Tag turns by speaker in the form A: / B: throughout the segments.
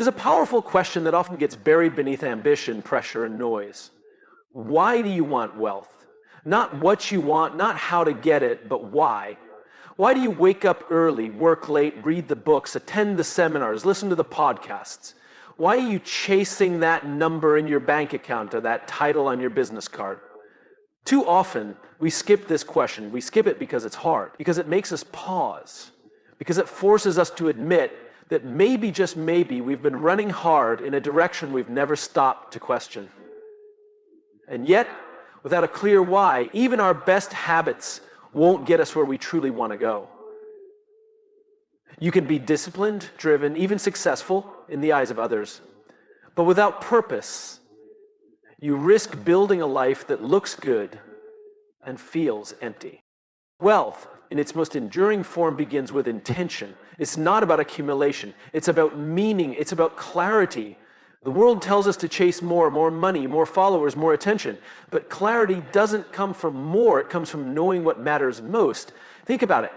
A: There's a powerful question that often gets buried beneath ambition, pressure, and noise. Why do you want wealth? Not what you want, not how to get it, but why. Why do you wake up early, work late, read the books, attend the seminars, listen to the podcasts? Why are you chasing that number in your bank account or that title on your business card? Too often, we skip this question. We skip it because it's hard, because it makes us pause, because it forces us to admit that maybe, just maybe, we've been running hard in a direction we've never stopped to question. And yet, without a clear why, even our best habits won't get us where we truly want to go. You can be disciplined, driven, even successful in the eyes of others. But without purpose, you risk building a life that looks good and feels empty. Wealth, in its most enduring form, begins with intention. It's not about accumulation. It's about meaning. It's about clarity. The world tells us to chase more money, more followers, more attention. But clarity doesn't come from more. It comes from knowing what matters most. Think about it.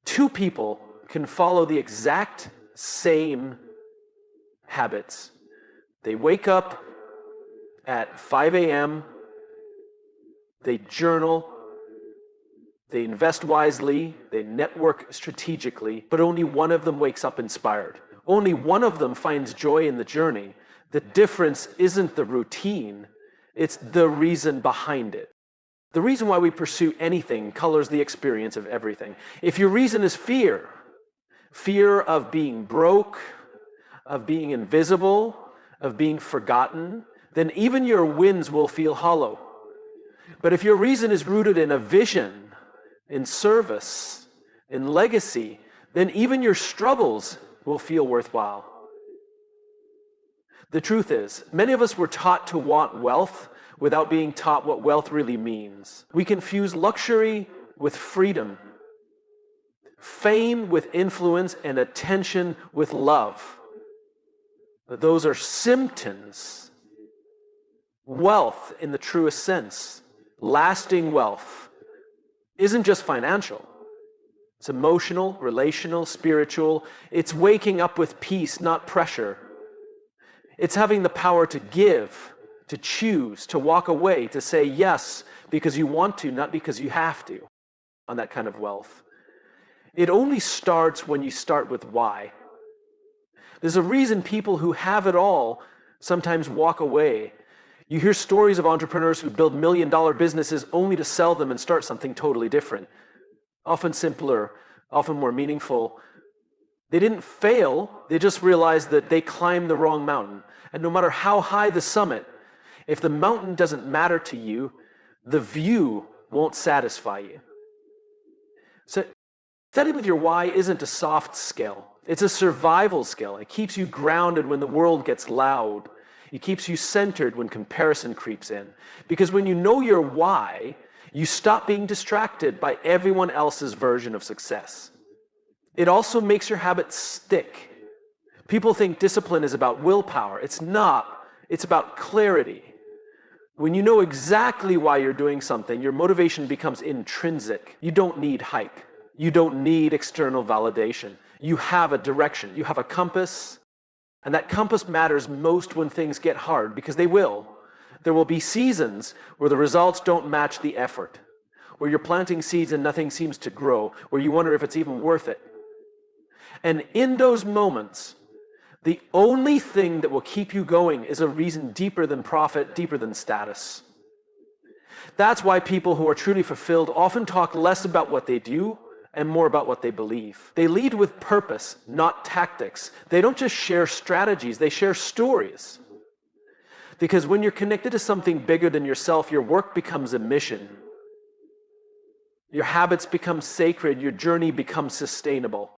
A: Two people can follow the exact same habits. They wake up at 5 a.m., they journal, they invest wisely, they network strategically, but only one of them wakes up inspired. Only one of them finds joy in the journey. The difference isn't the routine, it's the reason behind it. The reason why we pursue anything colors the experience of everything. If your reason is fear of being broke, of being invisible, of being forgotten, then even your wins will feel hollow. But if your reason is rooted in a vision, in service, in legacy, then even your struggles will feel worthwhile. The truth is, many of us were taught to want wealth without being taught what wealth really means. We confuse luxury with freedom, fame with influence, and attention with love. But those are symptoms. Wealth, in the truest sense, lasting wealth, isn't just financial. It's emotional, relational, spiritual. It's waking up with peace, not pressure. It's having the power to give, to choose, to walk away, to say yes because you want to, not because you have to, on that kind of wealth. It only starts when you start with why. There's a reason people who have it all sometimes walk away. You hear stories of entrepreneurs who build million-dollar businesses only to sell them and start something totally different. Often simpler, often more meaningful. They didn't fail, they just realized that they climbed the wrong mountain. And no matter how high the summit, if the mountain doesn't matter to you, the view won't satisfy you. So, studying with your why isn't a soft skill. It's a survival skill. It keeps you grounded when the world gets loud. It keeps you centered when comparison creeps in. Because when you know your why, you stop being distracted by everyone else's version of success. It also makes your habits stick. People think discipline is about willpower. It's not. It's about clarity. When you know exactly why you're doing something, your motivation becomes intrinsic. You don't need hype. You don't need external validation. You have a direction. You have a compass. And that compass matters most when things get hard, because they will. There will be seasons where the results don't match the effort, where you're planting seeds and nothing seems to grow, where you wonder if it's even worth it. And in those moments, the only thing that will keep you going is a reason deeper than profit, deeper than status. That's why people who are truly fulfilled often talk less about what they do and more about what they believe. They lead with purpose, not tactics. They don't just share strategies, they share stories. Because when you're connected to something bigger than yourself, your work becomes a mission. Your habits become sacred, your journey becomes sustainable.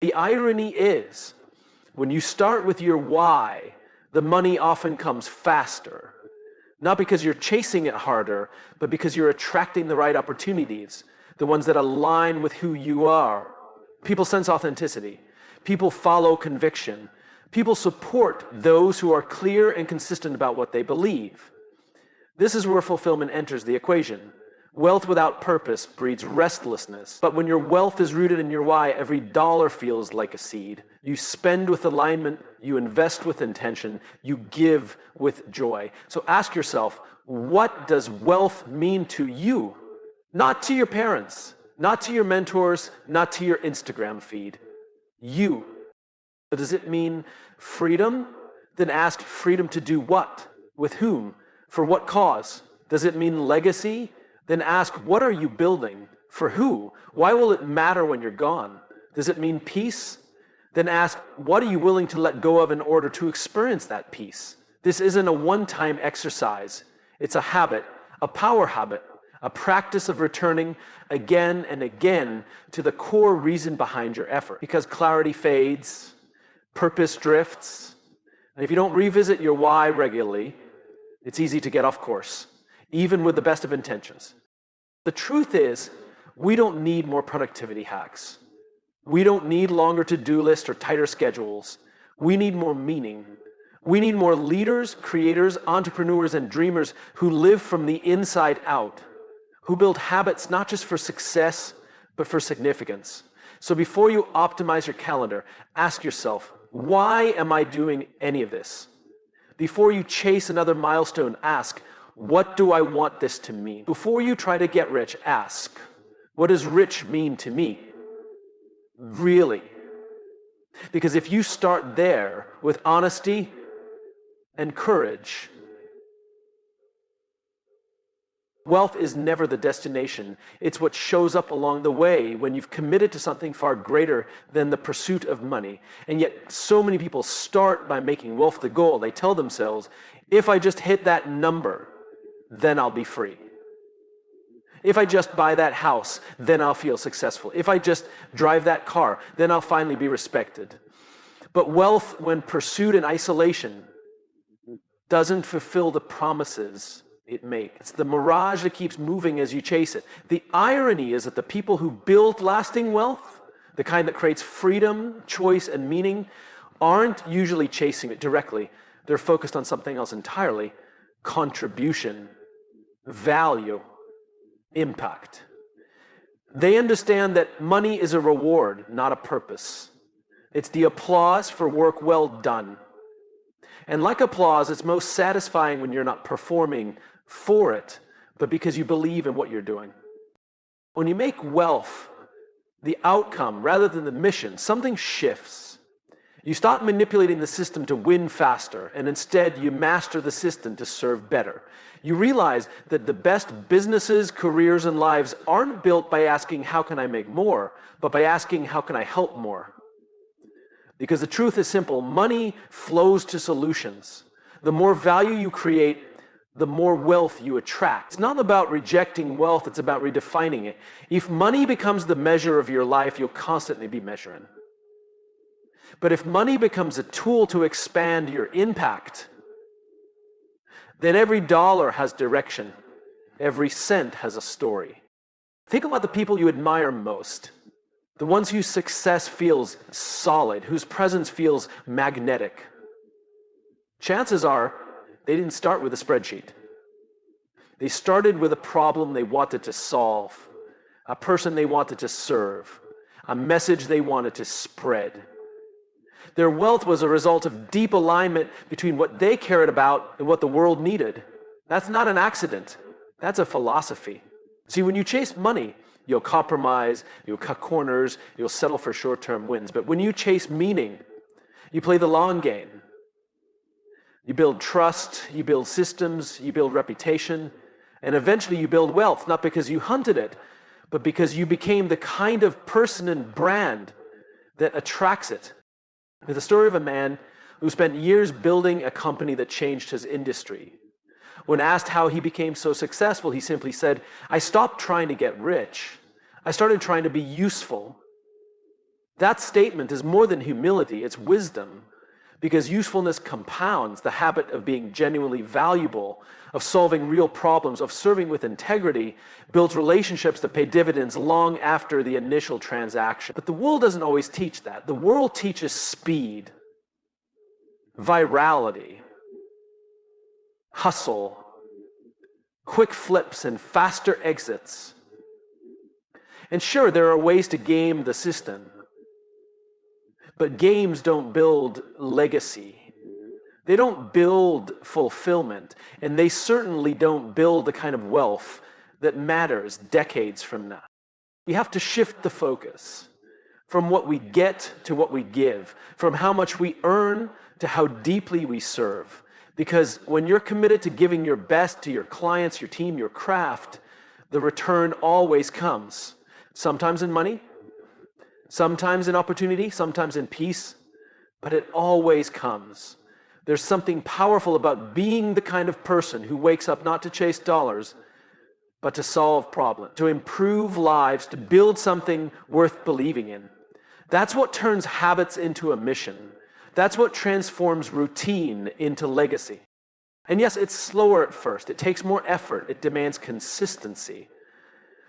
A: The irony is, when you start with your why, the money often comes faster. Not because you're chasing it harder, but because you're attracting the right opportunities, the ones that align with who you are. People sense authenticity. People follow conviction. People support those who are clear and consistent about what they believe. This is where fulfillment enters the equation. Wealth without purpose breeds restlessness. But when your wealth is rooted in your why, every dollar feels like a seed. You spend with alignment, you invest with intention, you give with joy. So ask yourself, what does wealth mean to you? Not to your parents, not to your mentors, not to your Instagram feed. You. Does it mean freedom? Then ask freedom to do what? With whom? For what cause? Does it mean legacy? Then ask, what are you building? For who? Why will it matter when you're gone? Does it mean peace? Then ask, what are you willing to let go of in order to experience that peace? This isn't a one-time exercise. It's a habit, a power habit, a practice of returning again and again to the core reason behind your effort. Because clarity fades, purpose drifts, and if you don't revisit your why regularly, it's easy to get off course, even with the best of intentions. The truth is, we don't need more productivity hacks. We don't need longer to-do lists or tighter schedules. We need more meaning. We need more leaders, creators, entrepreneurs, and dreamers who live from the inside out, who build habits not just for success, but for significance. So before you optimize your calendar, ask yourself, why am I doing any of this? Before you chase another milestone, ask, what do I want this to mean? Before you try to get rich, ask, what does rich mean to me? Really? Because if you start there with honesty and courage, wealth is never the destination. It's what shows up along the way when you've committed to something far greater than the pursuit of money. And yet so many people start by making wealth the goal. They tell themselves, if I just hit that number, then I'll be free. If I just buy that house, then I'll feel successful. If I just drive that car, then I'll finally be respected. But wealth, when pursued in isolation, doesn't fulfill the promises it makes. It's the mirage that keeps moving as you chase it. The irony is that the people who build lasting wealth, the kind that creates freedom, choice, and meaning, aren't usually chasing it directly. They're focused on something else entirely: contribution, value, impact. They understand that money is a reward, not a purpose. It's the applause for work well done. And like applause, it's most satisfying when you're not performing for it, but because you believe in what you're doing. When you make wealth the outcome rather than the mission, something shifts. You stop manipulating the system to win faster, and instead you master the system to serve better. You realize that the best businesses, careers, and lives aren't built by asking, how can I make more, but by asking, how can I help more? Because the truth is simple: money flows to solutions. The more value you create, the more wealth you attract. It's not about rejecting wealth, it's about redefining it. If money becomes the measure of your life, you'll constantly be measuring. But if money becomes a tool to expand your impact, then every dollar has direction. Every cent has a story. Think about the people you admire most. The ones whose success feels solid, whose presence feels magnetic. Chances are they didn't start with a spreadsheet. They started with a problem they wanted to solve, a person they wanted to serve, a message they wanted to spread. Their wealth was a result of deep alignment between what they cared about and what the world needed. That's not an accident. That's a philosophy. See, when you chase money, you'll compromise, you'll cut corners, you'll settle for short-term wins. But when you chase meaning, you play the long game. You build trust, you build systems, you build reputation, and eventually you build wealth, not because you hunted it, but because you became the kind of person and brand that attracts it. There's a story of a man who spent years building a company that changed his industry. When asked how he became so successful, he simply said, "I stopped trying to get rich. I started trying to be useful." That statement is more than humility, it's wisdom. Because usefulness compounds. The habit of being genuinely valuable, of solving real problems, of serving with integrity, builds relationships that pay dividends long after the initial transaction. But the world doesn't always teach that. The world teaches speed, virality, hustle, quick flips and faster exits. And sure, there are ways to game the system, but games don't build legacy. They don't build fulfillment, and they certainly don't build the kind of wealth that matters decades from now. We have to shift the focus from what we get to what we give, from how much we earn to how deeply we serve. Because when you're committed to giving your best to your clients, your team, your craft, the return always comes. Sometimes in money, sometimes in opportunity, sometimes in peace, but it always comes. There's something powerful about being the kind of person who wakes up not to chase dollars, but to solve problems, to improve lives, to build something worth believing in. That's what turns habits into a mission. That's what transforms routine into legacy. And yes, it's slower at first. It takes more effort. It demands consistency.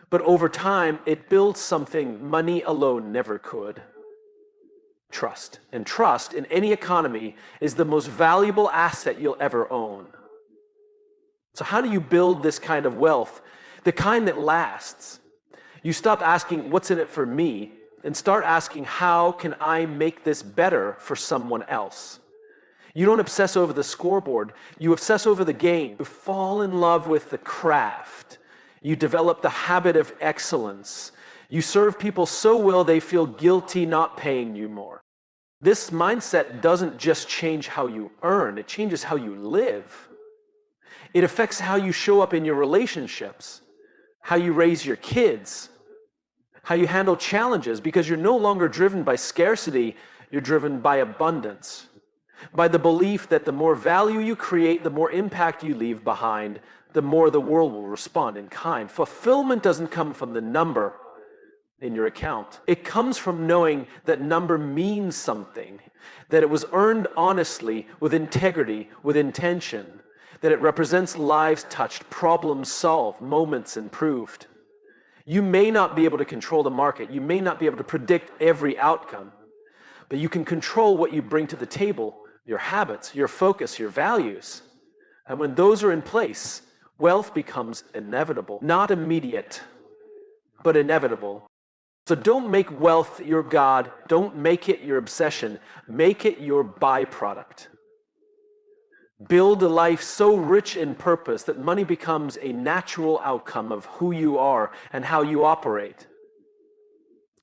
A: But over time, it builds something money alone never could. Trust. And trust in any economy is the most valuable asset you'll ever own. So how do you build this kind of wealth? The kind that lasts. You stop asking, what's in it for me? And start asking, how can I make this better for someone else? You don't obsess over the scoreboard. You obsess over the game. You fall in love with the craft. You develop the habit of excellence. You serve people so well they feel guilty not paying you more. This mindset doesn't just change how you earn, it changes how you live. It affects how you show up in your relationships, how you raise your kids, how you handle challenges, because you're no longer driven by scarcity, you're driven by abundance, by the belief that the more value you create, the more impact you leave behind, the more the world will respond in kind. Fulfillment doesn't come from the number in your account. It comes from knowing that number means something, that it was earned honestly, with integrity, with intention, that it represents lives touched, problems solved, moments improved. You may not be able to control the market. You may not be able to predict every outcome, but you can control what you bring to the table, your habits, your focus, your values. And when those are in place, wealth becomes inevitable. Not immediate, but inevitable. So don't make wealth your God. Don't make it your obsession. Make it your byproduct. Build a life so rich in purpose that money becomes a natural outcome of who you are and how you operate.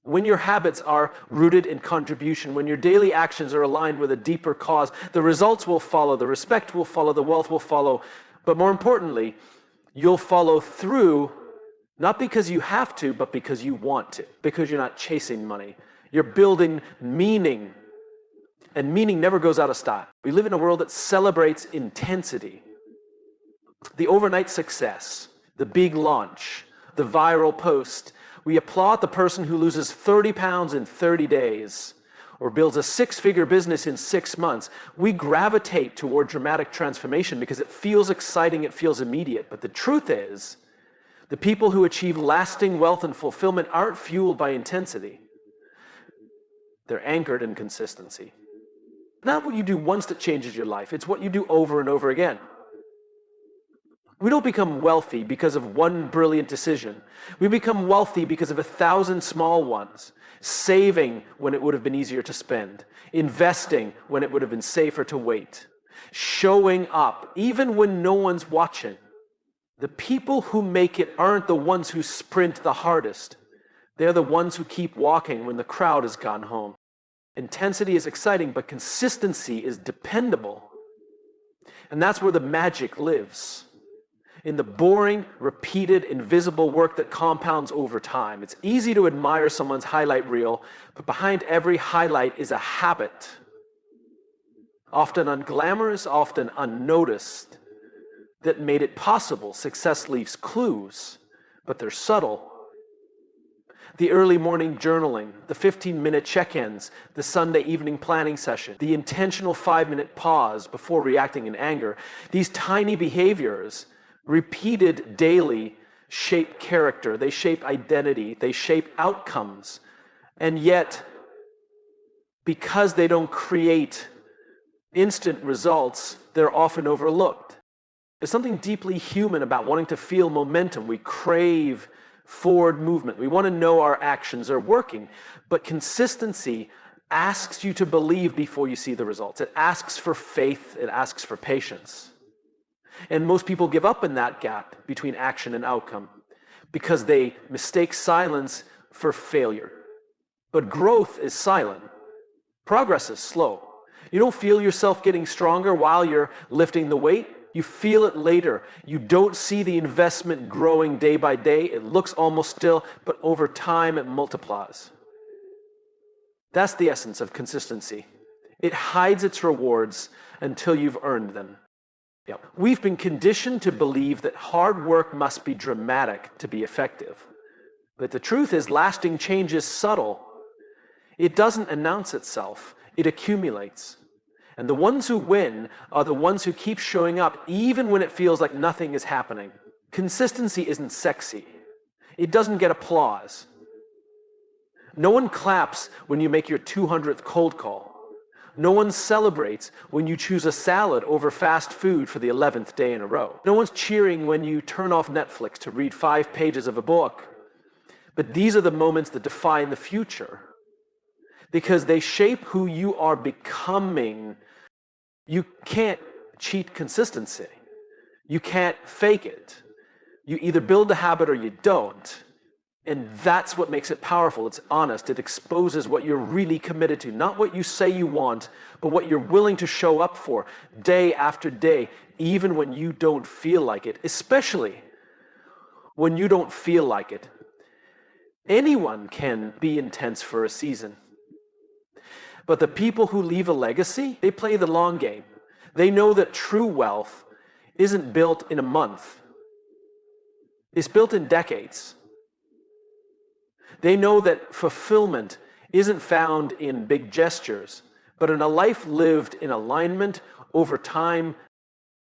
A: When your habits are rooted in contribution, when your daily actions are aligned with a deeper cause, the results will follow, the respect will follow, the wealth will follow. But more importantly, you'll follow through, not because you have to, but because you want to, because you're not chasing money. You're building meaning. And meaning never goes out of style. We live in a world that celebrates intensity. The overnight success, the big launch, the viral post. We applaud the person who loses 30 pounds in 30 days or builds a six-figure business in 6 months. We gravitate toward dramatic transformation because it feels exciting, it feels immediate. But the truth is, the people who achieve lasting wealth and fulfillment aren't fueled by intensity. They're anchored in consistency. Not what you do once that changes your life. It's what you do over and over again. We don't become wealthy because of one brilliant decision. We become wealthy because of 1,000 small ones. Saving when it would have been easier to spend. Investing when it would have been safer to wait. Showing up even when no one's watching. The people who make it aren't the ones who sprint the hardest. They're the ones who keep walking when the crowd has gone home. Intensity is exciting, but consistency is dependable. And that's where the magic lives. In the boring, repeated, invisible work that compounds over time. It's easy to admire someone's highlight reel, but behind every highlight is a habit. Often unglamorous, often unnoticed, that made it possible. Success leaves clues, but they're subtle. The early morning journaling, the 15-minute check-ins, the Sunday evening planning session, the intentional 5-minute pause before reacting in anger. These tiny behaviors, repeated daily, shape character, they shape identity, they shape outcomes. And yet, because they don't create instant results, they're often overlooked. There's something deeply human about wanting to feel momentum. We crave forward movement. We want to know our actions are working. But consistency asks you to believe before you see the results. It asks for faith. It asks for patience. And most people give up in that gap between action and outcome because they mistake silence for failure. But growth is silent. Progress is slow. You don't feel yourself getting stronger while you're lifting the weight. You feel it later. You don't see the investment growing day by day. It looks almost still, but over time it multiplies. That's the essence of consistency. It hides its rewards until you've earned them. We've been conditioned to believe that hard work must be dramatic to be effective. But the truth is, lasting change is subtle. It doesn't announce itself. It accumulates. And the ones who win are the ones who keep showing up even when it feels like nothing is happening. Consistency isn't sexy. It doesn't get applause. No one claps when you make your 200th cold call. No one celebrates when you choose a salad over fast food for the 11th day in a row. No one's cheering when you turn off Netflix to read 5 pages of a book. But these are the moments that define the future because they shape who you are becoming. You can't cheat consistency. You can't fake it. You either build the habit or you don't. And that's what makes it powerful. It's honest. It exposes what you're really committed to. Not what you say you want, but what you're willing to show up for day after day, even when you don't feel like it, especially when you don't feel like it. Anyone can be intense for a season. But the people who leave a legacy, they play the long game. They know that true wealth isn't built in a month. It's built in decades. They know that fulfillment isn't found in big gestures, but in a life lived in alignment over time.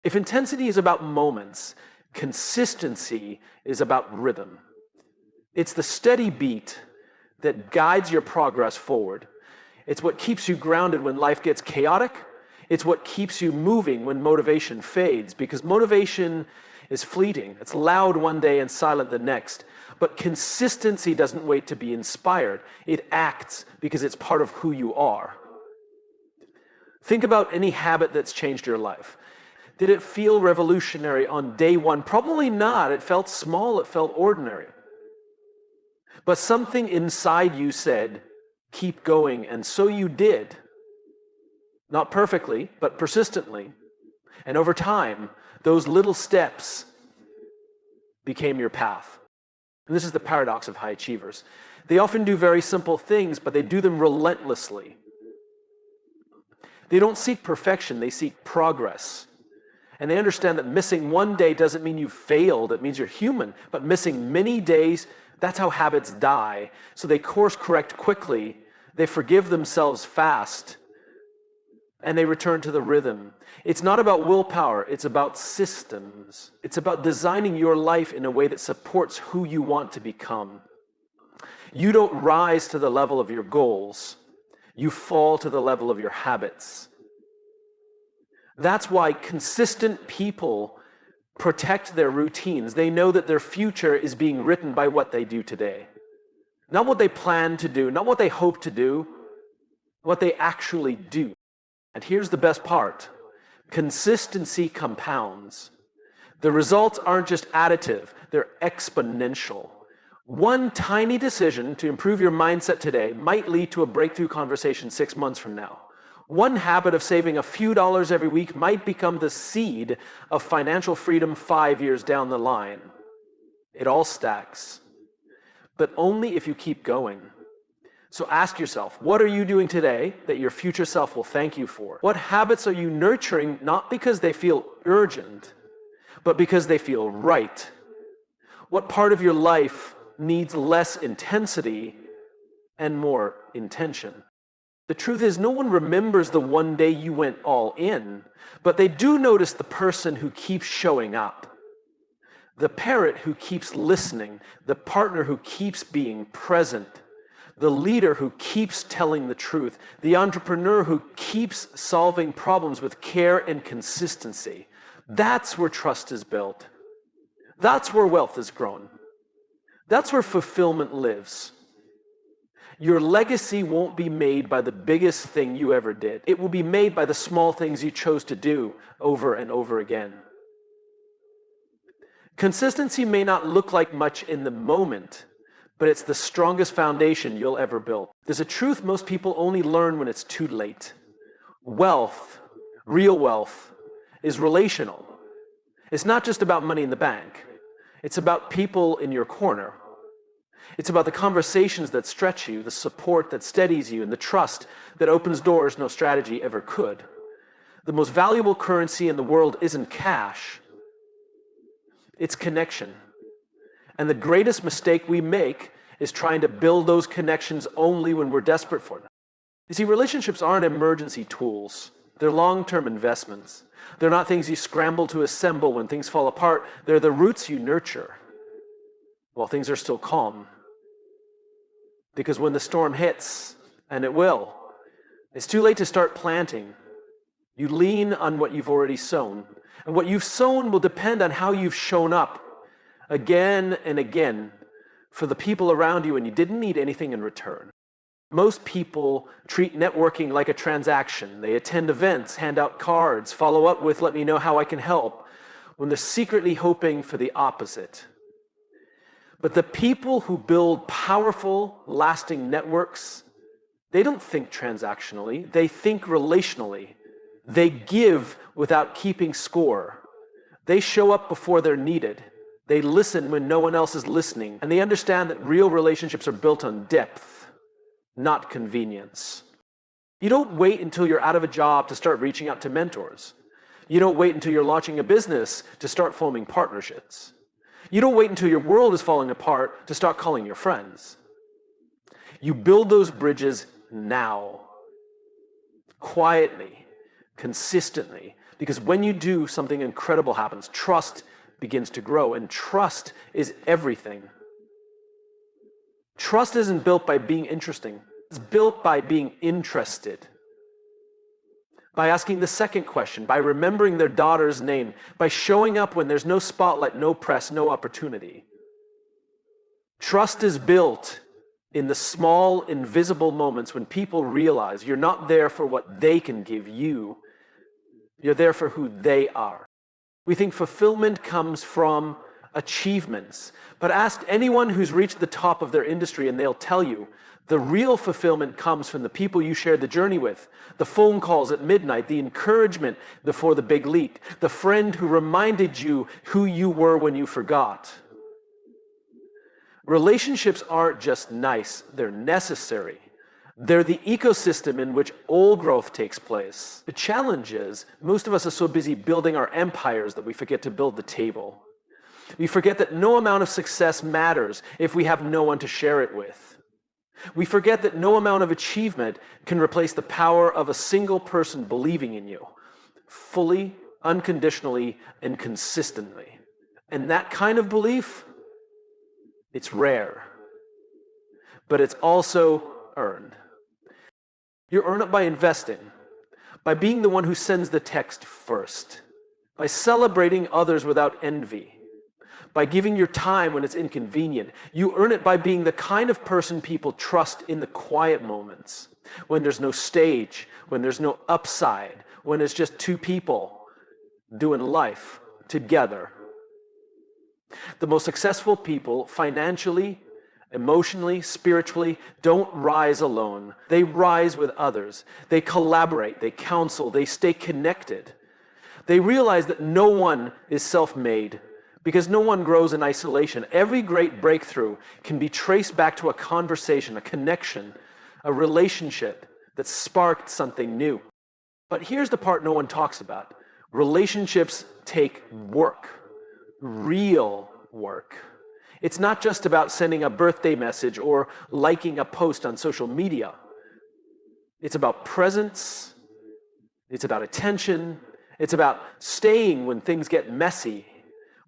A: If intensity is about moments, consistency is about rhythm. It's the steady beat that guides your progress forward. It's what keeps you grounded when life gets chaotic. It's what keeps you moving when motivation fades, because motivation is fleeting. It's loud one day and silent the next. But consistency doesn't wait to be inspired. It acts because it's part of who you are. Think about any habit that's changed your life. Did it feel revolutionary on day one? Probably not. It felt small. It felt ordinary. But something inside you said, keep going, and so you did. Not perfectly, but persistently. And over time, those little steps became your path. And this is the paradox of high achievers. They often do very simple things, but they do them relentlessly. They don't seek perfection, they seek progress. And they understand that missing one day doesn't mean you failed, it means you're human. But missing many days, that's how habits die. So they course correct quickly, they forgive themselves fast, and they return to the rhythm. It's not about willpower, it's about systems. It's about designing your life in a way that supports who you want to become. You don't rise to the level of your goals, you fall to the level of your habits. That's why consistent people protect their routines. They know that their future is being written by what they do today. Not what they plan to do, not what they hope to do, what they actually do. And here's the best part. Consistency compounds. The results aren't just additive, they're exponential. One tiny decision to improve your mindset today might lead to a breakthrough conversation 6 months from now. One habit of saving a few dollars every week might become the seed of financial freedom 5 years down the line. It all stacks, but only if you keep going. So ask yourself, what are you doing today that your future self will thank you for? What habits are you nurturing, not because they feel urgent, but because they feel right? What part of your life needs less intensity and more intention? The truth is, no one remembers the one day you went all in, but they do notice the person who keeps showing up. The parent who keeps listening, the partner who keeps being present, the leader who keeps telling the truth, the entrepreneur who keeps solving problems with care and consistency. That's where trust is built. That's where wealth is grown. That's where fulfillment lives. Your legacy won't be made by the biggest thing you ever did. It will be made by the small things you chose to do over and over again. Consistency may not look like much in the moment, but it's the strongest foundation you'll ever build. There's a truth most people only learn when it's too late. Wealth, real wealth, is relational. It's not just about money in the bank. It's about people in your corner. It's about the conversations that stretch you, the support that steadies you, and the trust that opens doors no strategy ever could. The most valuable currency in the world isn't cash. It's connection. And the greatest mistake we make is trying to build those connections only when we're desperate for them. You see, relationships aren't emergency tools. They're long-term investments. They're not things you scramble to assemble when things fall apart. They're the roots you nurture while things are still calm. Because when the storm hits, and it will, it's too late to start planting. You lean on what you've already sown. And what you've sown will depend on how you've shown up again and again for the people around you, and you didn't need anything in return. Most people treat networking like a transaction. They attend events, hand out cards, follow up with, "Let me know how I can help," when they're secretly hoping for the opposite. But the people who build powerful, lasting networks, they don't think transactionally, they think relationally. They give without keeping score. They show up before they're needed. They listen when no one else is listening. And they understand that real relationships are built on depth, not convenience. You don't wait until you're out of a job to start reaching out to mentors. You don't wait until you're launching a business to start forming partnerships. You don't wait until your world is falling apart to start calling your friends. You build those bridges now, quietly, consistently, because when you do, something incredible happens. Trust begins to grow, and trust is everything. Trust isn't built by being interesting. It's built by being interested. By asking the second question, by remembering their daughter's name, by showing up when there's no spotlight, no press, no opportunity. Trust is built in the small, invisible moments when people realize you're not there for what they can give you. You're there for who they are. We think fulfillment comes from achievements, but ask anyone who's reached the top of their industry and they'll tell you the real fulfillment comes from the people you shared the journey with, the phone calls at midnight, the encouragement before the big leap, the friend who reminded you who you were when you forgot. Relationships aren't just nice, they're necessary. They're the ecosystem in which all growth takes place. The challenge is, most of us are so busy building our empires that we forget to build the table. We forget that no amount of success matters if we have no one to share it with. We forget that no amount of achievement can replace the power of a single person believing in you, fully, unconditionally, and consistently. And that kind of belief, it's rare, but it's also earned. You earn it by investing, by being the one who sends the text first, by celebrating others without envy, by giving your time when it's inconvenient. You earn it by being the kind of person people trust in the quiet moments, when there's no stage, when there's no upside, when it's just two people doing life together. The most successful people, financially, emotionally, spiritually, don't rise alone. They rise with others. They collaborate, they counsel, they stay connected. They realize that no one is self-made, because no one grows in isolation. Every great breakthrough can be traced back to a conversation, a connection, a relationship that sparked something new. But here's the part no one talks about. Relationships take work, real work. It's not just about sending a birthday message or liking a post on social media. It's about presence. It's about attention. It's about staying when things get messy.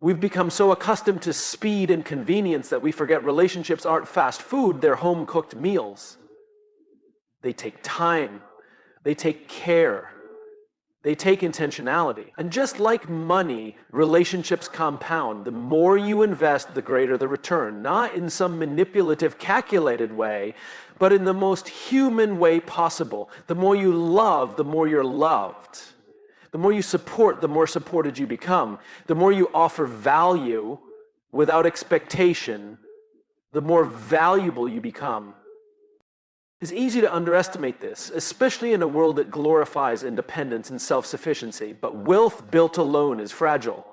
A: We've become so accustomed to speed and convenience that we forget relationships aren't fast food, they're home-cooked meals. They take time. They take care. They take intentionality. And just like money, relationships compound. The more you invest, the greater the return. Not in some manipulative, calculated way, but in the most human way possible. The more you love, the more you're loved. The more you support, the more supported you become. The more you offer value without expectation, the more valuable you become. It's easy to underestimate this, especially in a world that glorifies independence and self-sufficiency. But wealth built alone is fragile.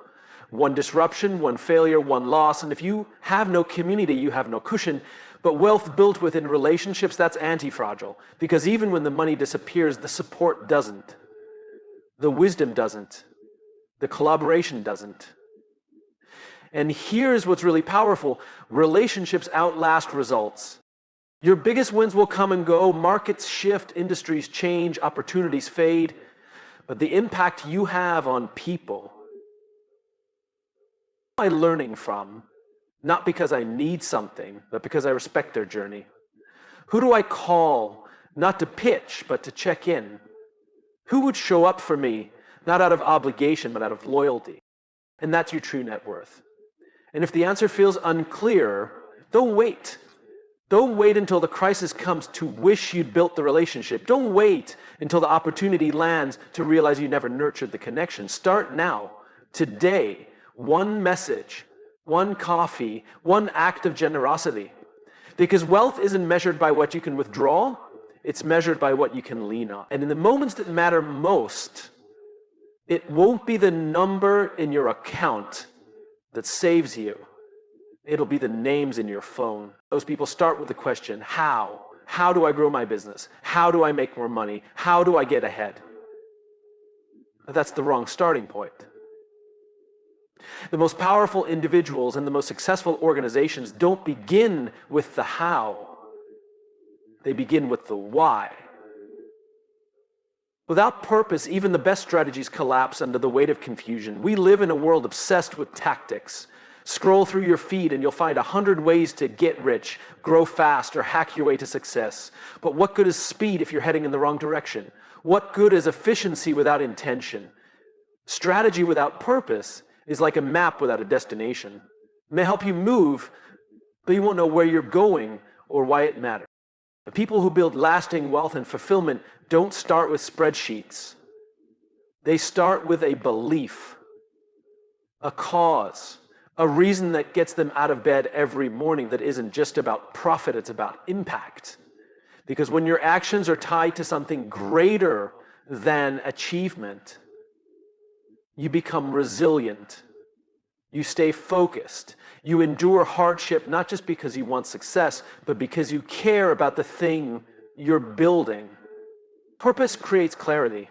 A: One disruption, one failure, one loss, and if you have no community, you have no cushion. But wealth built within relationships, that's anti-fragile. Because even when the money disappears, the support doesn't. The wisdom doesn't. The collaboration doesn't. And here's what's really powerful. Relationships outlast results. Your biggest wins will come and go. Markets shift, industries change, opportunities fade. But the impact you have on people, who am I learning from? Not because I need something, but because I respect their journey. Who do I call, not to pitch, but to check in? Who would show up for me, not out of obligation, but out of loyalty? And that's your true net worth. And if the answer feels unclear, don't wait. Don't wait until the crisis comes to wish you'd built the relationship. Don't wait until the opportunity lands to realize you never nurtured the connection. Start now, today. One message, one coffee, one act of generosity. Because wealth isn't measured by what you can withdraw, it's measured by what you can lean on. And in the moments that matter most, it won't be the number in your account that saves you. It'll be the names in your phone. Those people start with the question, how? How do I grow my business? How do I make more money? How do I get ahead? But that's the wrong starting point. The most powerful individuals and the most successful organizations don't begin with the how. They begin with the why. Without purpose, even the best strategies collapse under the weight of confusion. We live in a world obsessed with tactics. Scroll through your feed and you'll find 100 ways to get rich, grow fast, or hack your way to success. But what good is speed if you're heading in the wrong direction? What good is efficiency without intention? Strategy without purpose is like a map without a destination. It may help you move, but you won't know where you're going or why it matters. The people who build lasting wealth and fulfillment don't start with spreadsheets. They start with a belief, a cause, a reason that gets them out of bed every morning that isn't just about profit, it's about impact. Because when your actions are tied to something greater than achievement, you become resilient. You stay focused. You endure hardship not just because you want success, but because you care about the thing you're building. Purpose creates clarity.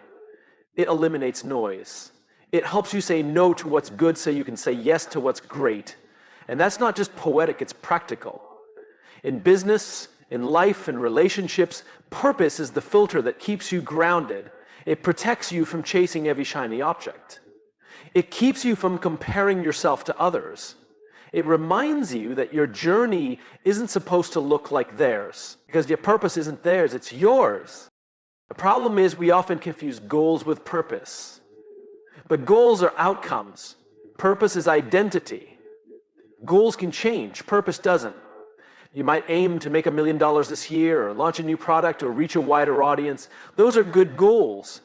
A: It eliminates noise. It helps you say no to what's good so you can say yes to what's great. And that's not just poetic, it's practical. In business, in life, in relationships, purpose is the filter that keeps you grounded. It protects you from chasing every shiny object. It keeps you from comparing yourself to others. It reminds you that your journey isn't supposed to look like theirs, because your purpose isn't theirs, it's yours. The problem is we often confuse goals with purpose. But goals are outcomes. Purpose is identity. Goals can change, purpose doesn't. You might aim to make $1 million this year, or launch a new product, or reach a wider audience. Those are good goals.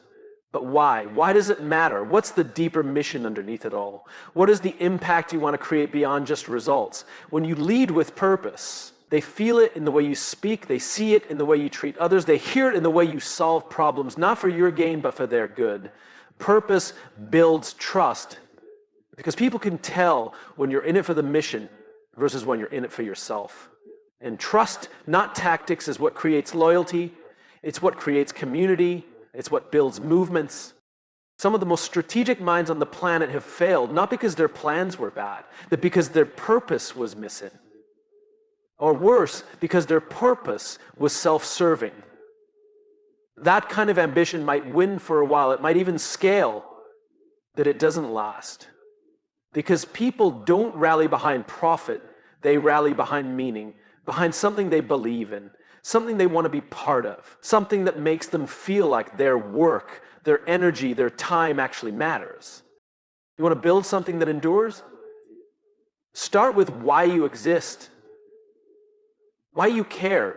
A: But why? Why does it matter? What's the deeper mission underneath it all? What is the impact you want to create beyond just results? When you lead with purpose, they feel it in the way you speak, they see it in the way you treat others, they hear it in the way you solve problems, not for your gain, but for their good. Purpose builds trust, because people can tell when you're in it for the mission versus when you're in it for yourself. And trust, not tactics, is what creates loyalty. It's what creates community. It's what builds movements. Some of the most strategic minds on the planet have failed, not because their plans were bad, but because their purpose was missing. Or worse, because their purpose was self-serving. That kind of ambition might win for a while. It might even scale, but it doesn't last. Because people don't rally behind profit. They rally behind meaning, behind something they believe in, something they want to be part of, something that makes them feel like their work, their energy, their time actually matters. You want to build something that endures? Start with why you exist, why you care,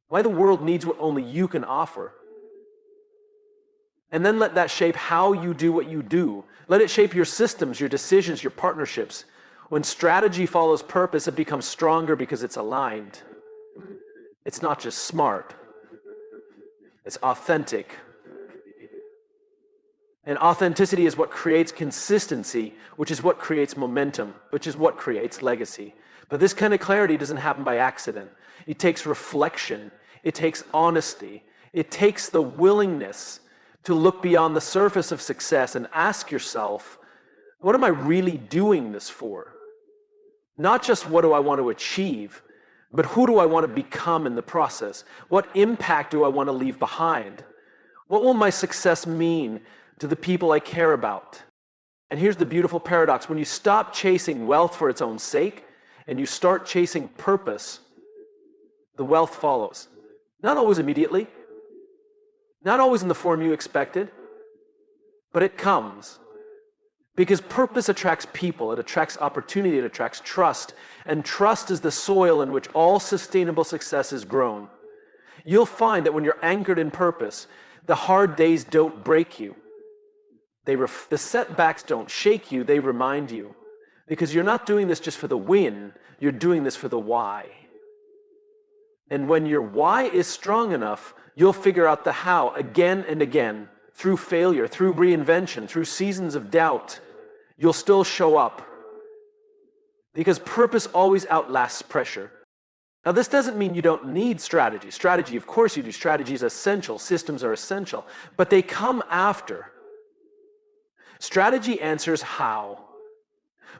A: why the world needs what only you can offer. And then let that shape how you do what you do. Let it shape your systems, your decisions, your partnerships. When strategy follows purpose, it becomes stronger because it's aligned. It's not just smart. It's authentic. And authenticity is what creates consistency, which is what creates momentum, which is what creates legacy. But this kind of clarity doesn't happen by accident. It takes reflection. It takes honesty. It takes the willingness to look beyond the surface of success and ask yourself, what am I really doing this for? Not just what do I want to achieve, but who do I want to become in the process? What impact do I want to leave behind? What will my success mean to the people I care about? And here's the beautiful paradox. When you stop chasing wealth for its own sake and you start chasing purpose, the wealth follows. Not always immediately, not always in the form you expected, but it comes. Because purpose attracts people, it attracts opportunity, it attracts trust. And trust is the soil in which all sustainable success is grown. You'll find that when you're anchored in purpose, the hard days don't break you. The setbacks don't shake you, they remind you. Because you're not doing this just for the win, you're doing this for the why. And when your why is strong enough, you'll figure out the how again and again, through failure, through reinvention, through seasons of doubt. You'll still show up. Because purpose always outlasts pressure. Now, this doesn't mean you don't need strategy. Strategy, of course you do. Strategy is essential. Systems are essential. But they come after. Strategy answers how.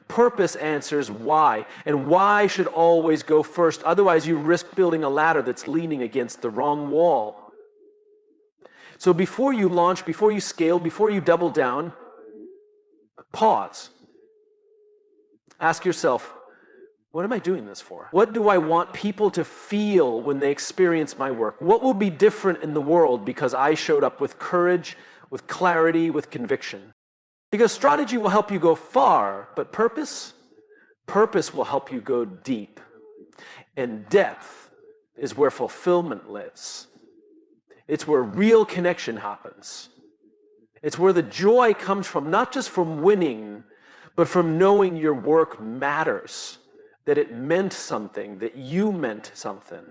A: Purpose answers why. And why should always go first. Otherwise, you risk building a ladder that's leaning against the wrong wall. So before you launch, before you scale, before you double down, pause. Ask yourself, what am I doing this for? What do I want people to feel when they experience my work? What will be different in the world because I showed up with courage, with clarity, with conviction? Because strategy will help you go far, but purpose will help you go deep. And depth is where fulfillment lives. It's where real connection happens. It's where the joy comes from, not just from winning, but from knowing your work matters, that it meant something, that you meant something.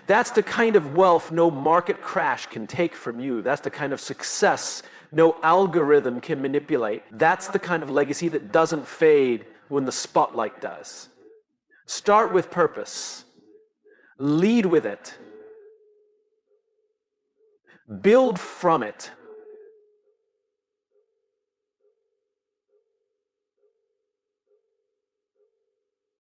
A: That's the kind of wealth no market crash can take from you. That's the kind of success no algorithm can manipulate. That's the kind of legacy that doesn't fade when the spotlight does. Start with purpose. Lead with it. Build from it.